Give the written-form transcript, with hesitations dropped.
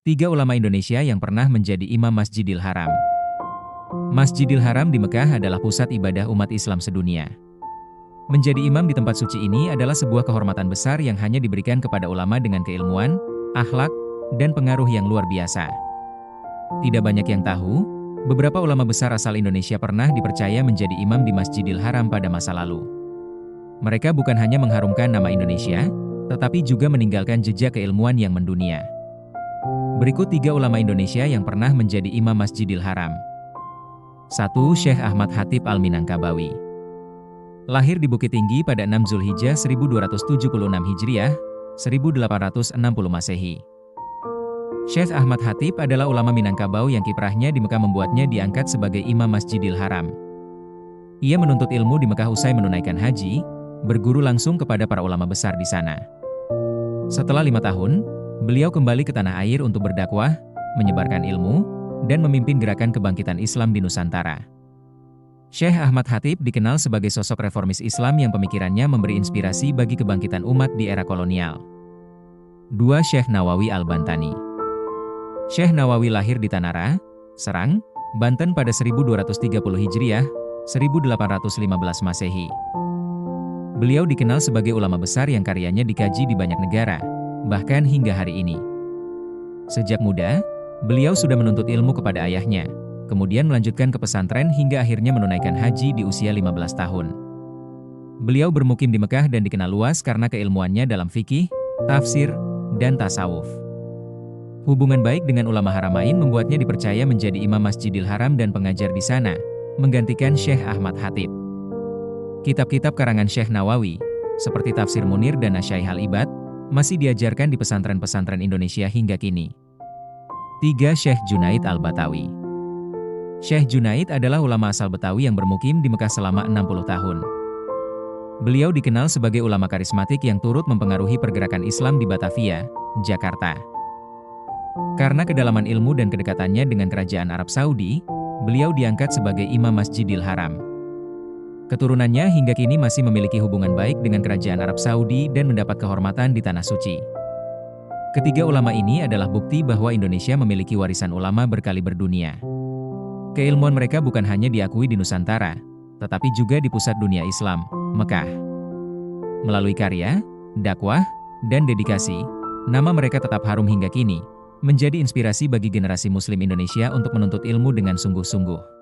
Tiga ulama Indonesia yang pernah menjadi imam Masjidil Haram. Masjidil Haram di Mekah adalah pusat ibadah umat Islam sedunia. Menjadi imam di tempat suci ini adalah sebuah kehormatan besar yang hanya diberikan kepada ulama dengan keilmuan, akhlak, dan pengaruh yang luar biasa. Tidak banyak yang tahu, beberapa ulama besar asal Indonesia pernah dipercaya menjadi imam di Masjidil Haram pada masa lalu. Mereka bukan hanya mengharumkan nama Indonesia, tetapi juga meninggalkan jejak keilmuan yang mendunia. Berikut tiga ulama Indonesia yang pernah menjadi imam Masjidil Haram. 1. Syekh Ahmad Khatib Al-Minangkabawi. Lahir di Bukit Tinggi pada 6 Zulhijjah 1276 Hijriah, 1860 Masehi. Syekh Ahmad Khatib adalah ulama Minangkabau yang kiprahnya di Mekah membuatnya diangkat sebagai imam Masjidil Haram. Ia menuntut ilmu di Mekah usai menunaikan haji, berguru langsung kepada para ulama besar di sana. Setelah 5 tahun, beliau kembali ke tanah air untuk berdakwah, menyebarkan ilmu, dan memimpin gerakan kebangkitan Islam di Nusantara. Syekh Ahmad Khatib dikenal sebagai sosok reformis Islam yang pemikirannya memberi inspirasi bagi kebangkitan umat di era kolonial. 2. Syekh Nawawi Al-Bantani. Syekh Nawawi lahir di Tanara, Serang, Banten pada 1230 Hijriah, 1815 Masehi. Beliau dikenal sebagai ulama besar yang karyanya dikaji di banyak negara, bahkan hingga hari ini. Sejak muda, beliau sudah menuntut ilmu kepada ayahnya, kemudian melanjutkan ke pesantren hingga akhirnya menunaikan haji di usia 15 tahun. Beliau bermukim di Mekah dan dikenal luas karena keilmuannya dalam fikih, tafsir, dan tasawuf. Hubungan baik dengan ulama Haramain membuatnya dipercaya menjadi imam Masjidil Haram dan pengajar di sana, menggantikan Syekh Ahmad Khatib. Kitab-kitab karangan Syekh Nawawi, seperti Tafsir Munir dan Nasyaihul Ibad, masih diajarkan di pesantren-pesantren Indonesia hingga kini. 3. Syekh Junaid Al-Batawi. Syekh Junaid adalah ulama asal Betawi yang bermukim di Mekah selama 60 tahun. Beliau dikenal sebagai ulama karismatik yang turut mempengaruhi pergerakan Islam di Batavia, Jakarta. Karena kedalaman ilmu dan kedekatannya dengan kerajaan Arab Saudi, beliau diangkat sebagai imam Masjidil Haram. Keturunannya hingga kini masih memiliki hubungan baik dengan kerajaan Arab Saudi dan mendapat kehormatan di Tanah Suci. Ketiga ulama ini adalah bukti bahwa Indonesia memiliki warisan ulama berkaliber dunia. Keilmuan mereka bukan hanya diakui di Nusantara, tetapi juga di pusat dunia Islam, Mekah. Melalui karya, dakwah, dan dedikasi, nama mereka tetap harum hingga kini, menjadi inspirasi bagi generasi Muslim Indonesia untuk menuntut ilmu dengan sungguh-sungguh.